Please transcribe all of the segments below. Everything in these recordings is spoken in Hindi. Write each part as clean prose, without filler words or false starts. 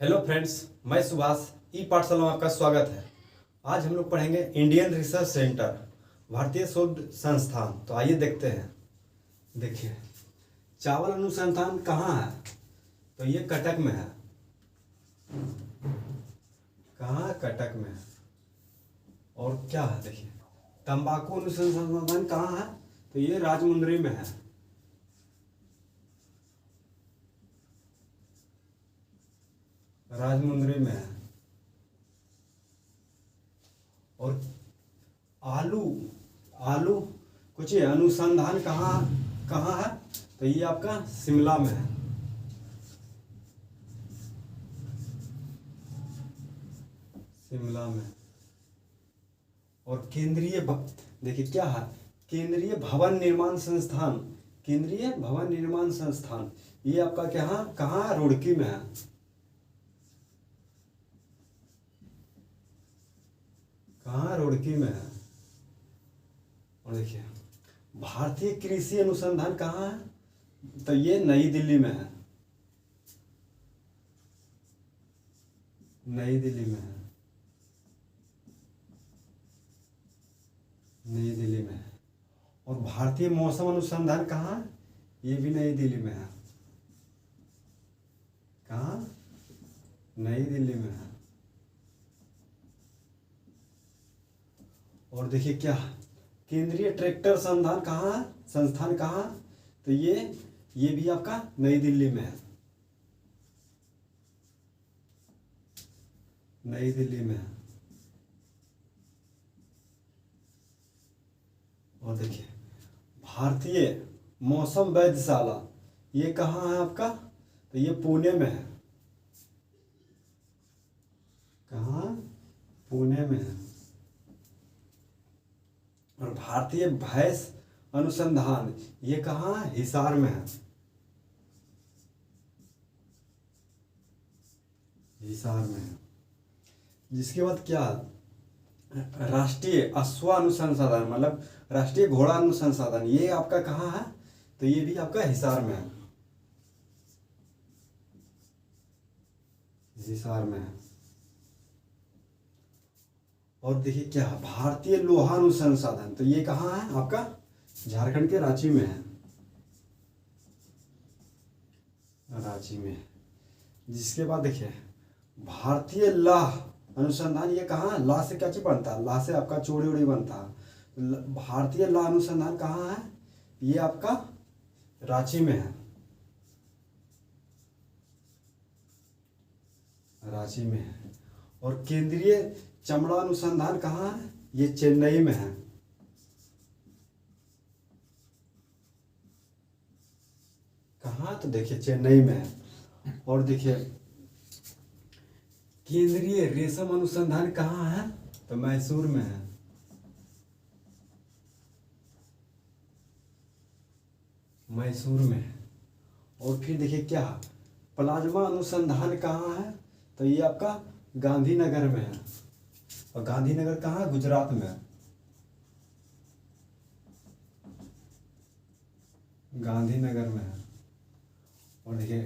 हेलो फ्रेंड्स, मैं सुभाष ई पाठशाला में आपका स्वागत है। आज हम लोग पढ़ेंगे इंडियन रिसर्च सेंटर, भारतीय शोध संस्थान। तो आइए देखते हैं। देखिए, चावल अनुसंधान कहाँ है? तो ये कटक में है। कहाँ? कटक में है। और क्या है? देखिए, तंबाकू अनुसंधान कहाँ है? तो ये राजमुंदरी में है। राजमुंदरी में है। और आलू आलू कुछ ये अनुसंधान कहाँ कहाँ है? तो ये आपका शिमला में है। शिमला में। और देखिए क्या है, केंद्रीय भवन निर्माण संस्थान। केंद्रीय भवन निर्माण संस्थान ये आपका क्या कहाँ? रुड़की में है। कहाँ? रुड़की में है। और देखिए, भारतीय कृषि अनुसंधान कहाँ है? तो ये नई दिल्ली में है। नई दिल्ली में है। नई दिल्ली में है। और भारतीय मौसम अनुसंधान कहाँ है? ये भी नई दिल्ली में है। कहाँ? नई दिल्ली में है। और देखिए क्या, केंद्रीय ट्रैक्टर संस्थान कहाँ? तो ये भी आपका नई दिल्ली में है। नई दिल्ली में है। और देखिए, भारतीय मौसम वैधशाला ये कहाँ है आपका? तो ये पुणे में है। कहाँ? पुणे में है। और भारतीय भैंस अनुसंधान ये कहाँ है? हिसार में है। हिसार में है। जिसके बाद क्या, राष्ट्रीय अश्व अनुसंधान मतलब राष्ट्रीय घोड़ा अनुसंधान ये आपका कहाँ है? तो ये भी आपका हिसार में है। हिसार में है। और देखिए क्या, भारतीय लोहा अनुसंधान तो ये कहाँ है आपका? झारखंड के रांची में है। रांची में है। जिसके बाद देखिए, भारतीय लौह अनुसंधान ये कहाँ? लौह से क्या चीज बनता है? लौह से आपका चूड़ी उड़ी बनता है। भारतीय लौह अनुसंधान कहाँ है? ये आपका रांची में है। रांची में है। और केंद्रीय चमड़ा अनुसंधान कहाँ है? ये चेन्नई में है। कहाँ? तो देखिए चेन्नई में है। और देखिए, केंद्रीय रेशम अनुसंधान कहाँ है? तो मैसूर में है। मैसूर में है। और फिर देखिए क्या, प्लाज्मा अनुसंधान कहाँ है? तो ये आपका गांधीनगर में है। और गांधीनगर कहाँ? गुजरात में है। गांधीनगर में है। और देखिए,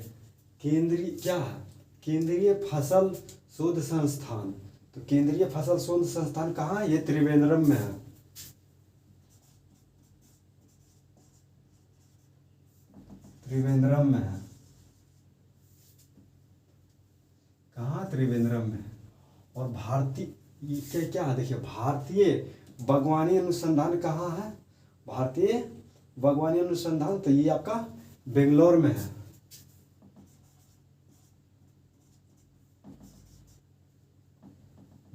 केंद्रीय फसल शोध संस्थान। तो केंद्रीय फसल शोध संस्थान कहाँ है? ये त्रिवेंद्रम में है। त्रिवेंद्रम में है। कहाँ? त्रिवेंद्रम में है। और भारतीय क्या है? देखिए, भारतीय बागवानी अनुसंधान कहाँ है? भारतीय बागवानी अनुसंधान तो ये आपका बेंगलोर में है।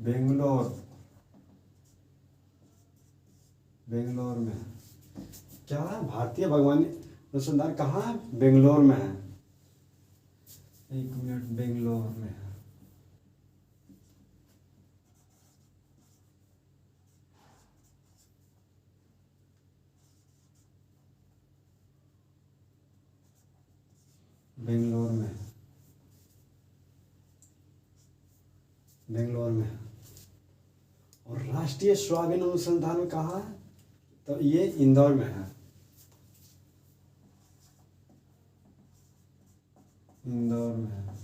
बेंगलोर में है। क्या है? भारतीय बागवानी अनुसंधान कहाँ है? बेंगलोर में है। एक मिनट, बेंगलोर में है। बेंगलोर में है। बेंगलोर में है। और राष्ट्रीय सोयाबीन अनुसंधान कहाँ है? तो ये इंदौर में है। इंदौर में है।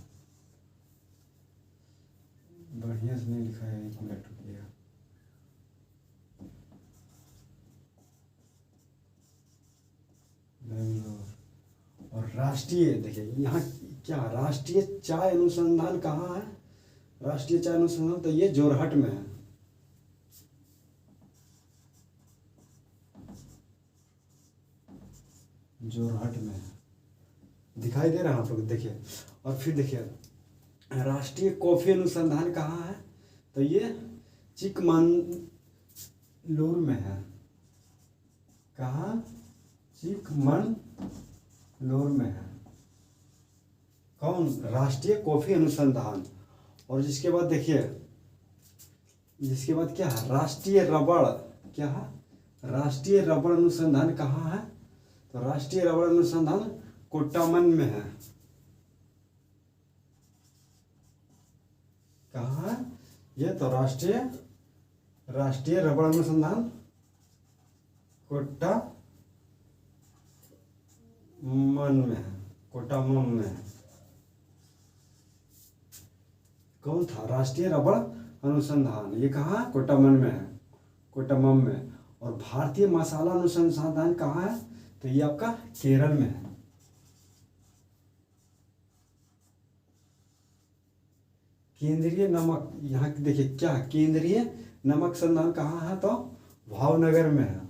राष्ट्रीय, देखिए यहाँ क्या, राष्ट्रीय चाय अनुसंधान कहाँ है, राष्ट्रीय चाय अनुसंधान तो ये जोरहट में है। जोरहट में है, दिखाई दे रहा है आप लोग, देखिए। और फिर देखिए राष्ट्रीय कॉफी अनुसंधान कहाँ है, तो ये चिकमंगलुरु में है। कहाँ, चिकमंगलुरु में है। कौन, राष्ट्रीय कॉफी अनुसंधान। और जिसके बाद देखिए, जिसके बाद क्या है, राष्ट्रीय रबड़, क्या है, राष्ट्रीय रबड़ अनुसंधान कहाँ है, तो राष्ट्रीय रबड़ अनुसंधान कोट्टामन में है। कहाँ है ये, तो राष्ट्रीय रबड़ अनुसंधान कोट्टामन में है, कोट्टामन में है। कौन था, राष्ट्रीय रबड़ अनुसंधान, ये कहाँ, कोट्टामन में है, कोट्टामम में। और भारतीय मसाला अनुसंधान कहाँ है, तो ये आपका केरल में है। केंद्रीय नमक, यहाँ देखिए क्या, केंद्रीय नमक संस्थान कहाँ है, तो भावनगर में है,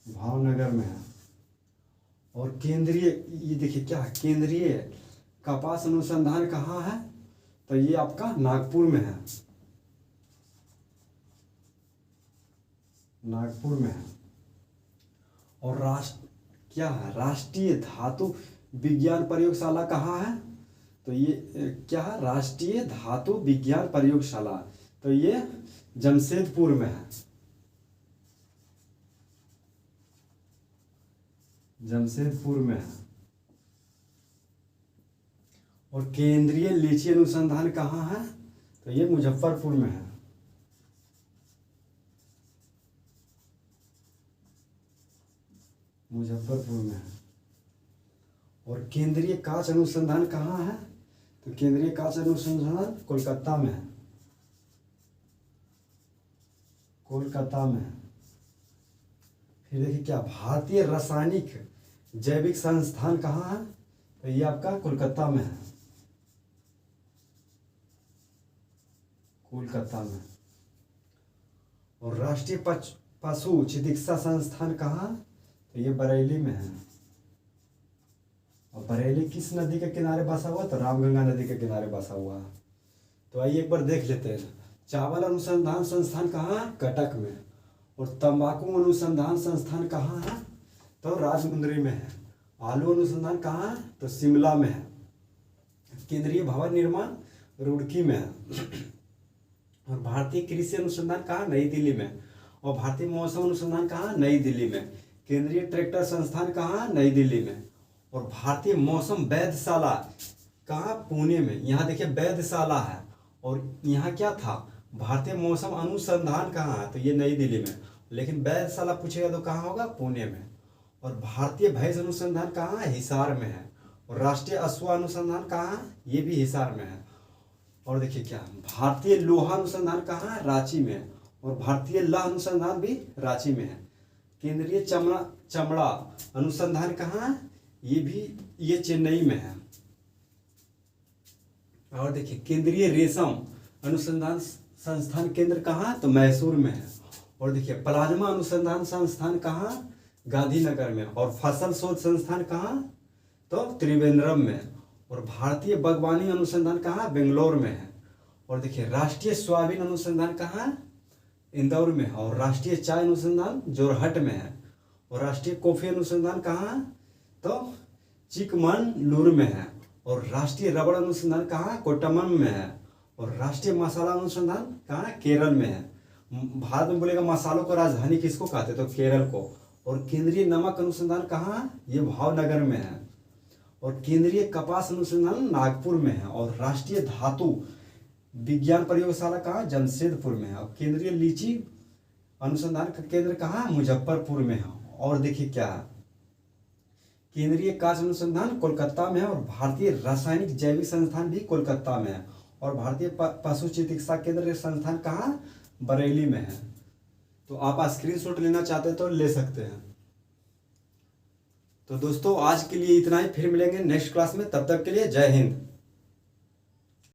भावनगर में है। और केंद्रीय, ये देखिए क्या, केंद्रीय कपास अनुसंधान कहाँ है, तो ये आपका नागपुर में है, नागपुर में है। और क्या है, राष्ट्रीय धातु विज्ञान प्रयोगशाला कहाँ है, तो ये क्या है, राष्ट्रीय धातु विज्ञान प्रयोगशाला, तो ये जमशेदपुर में है, जमशेदपुर में है। और केंद्रीय लीची अनुसंधान कहाँ है, तो ये मुजफ्फरपुर में है, मुजफ्फरपुर में है। और केंद्रीय कांच अनुसंधान कहाँ है, तो केंद्रीय कांच अनुसंधान कोलकाता में है, कोलकाता में है। फिर देखिए क्या, भारतीय रासायनिक जैविक संस्थान कहाँ है, तो ये आपका कोलकाता में है, कोलकाता में। और राष्ट्रीय पशु चिकित्सा संस्थान कहाँ, तो ये बरेली में है। और बरेली किस नदी के किनारे बसा हुआ, तो रामगंगा नदी के किनारे बसा हुआ है। तो आइए एक बार देख लेते हैं। चावल अनुसंधान संस्थान कहाँ, कटक में। और तंबाकू अनुसंधान संस्थान कहाँ है, तो राजमुंदरी में है। आलू अनुसंधान कहाँ है, तो शिमला में है। केंद्रीय भवन निर्माण रुड़की में है। और भारतीय कृषि अनुसंधान कहाँ, नई दिल्ली में। और भारतीय मौसम अनुसंधान कहाँ, नई दिल्ली में। केंद्रीय ट्रैक्टर संस्थान कहाँ, नई दिल्ली में। और भारतीय मौसम वैधशाला कहाँ, पुणे में। यहाँ देखिए वैधशाला है। और यहाँ क्या था, भारतीय मौसम अनुसंधान कहाँ है, तो ये नई दिल्ली में। लेकिन वैधशाला पूछेगा तो कहाँ होगा, पुणे में। और भारतीय भैंस अनुसंधान कहाँ है, हिसार में है। और राष्ट्रीय अश्व अनुसंधान कहाँ है, ये भी हिसार में है। और देखिए क्या, भारतीय लोहा अनुसंधान कहाँ है, रांची में। और भारतीय लौह अनुसंधान भी रांची में है। केंद्रीय चमड़ा अनुसंधान कहाँ है, ये चेन्नई में है। और देखिए केंद्रीय रेशम अनुसंधान संस्थान केंद्र कहाँ, तो मैसूर में है। और देखिए प्लाज्मा अनुसंधान संस्थान कहाँ, गांधीनगर में। और फसल शोध संस्थान कहाँ, तो त्रिवेंद्रम में। और भारतीय बागवानी अनुसंधान कहाँ, बेंगलोर में है। और देखिए राष्ट्रीय सोयाबीन अनुसंधान कहाँ, इंदौर में है। और राष्ट्रीय चाय अनुसंधान जोरहट में है। और राष्ट्रीय कॉफी अनुसंधान कहाँ, तो चिकमंगलुरु में है। और राष्ट्रीय रबड़ अनुसंधान कहाँ, कोट्टामन में है। और राष्ट्रीय मसाला अनुसंधान कहाँ, केरल में है। भारत में बोलेगा मसालों को राजधानी किसको कहते, तो केरल को। और केंद्रीय नमक अनुसंधान कहाँ, ये भावनगर में है। और केंद्रीय कपास अनुसंधान नागपुर में है। और राष्ट्रीय धातु विज्ञान प्रयोगशाला कहाँ, जमशेदपुर में है। और केंद्रीय लीची अनुसंधान का केंद्र कहाँ, मुजफ्फरपुर में है। और देखिए क्या, केंद्रीय कांच अनुसंधान कोलकाता में है। और भारतीय रासायनिक जैविक संस्थान भी कोलकाता में है। और भारतीय पशु चिकित्सा केंद्र संस्थान कहाँ, बरेली में है। तो आप स्क्रीनशॉट लेना चाहते तो ले सकते हैं। तो दोस्तों आज के लिए इतना ही, फिर मिलेंगे नेक्स्ट क्लास में, तब तक के लिए जय हिंद।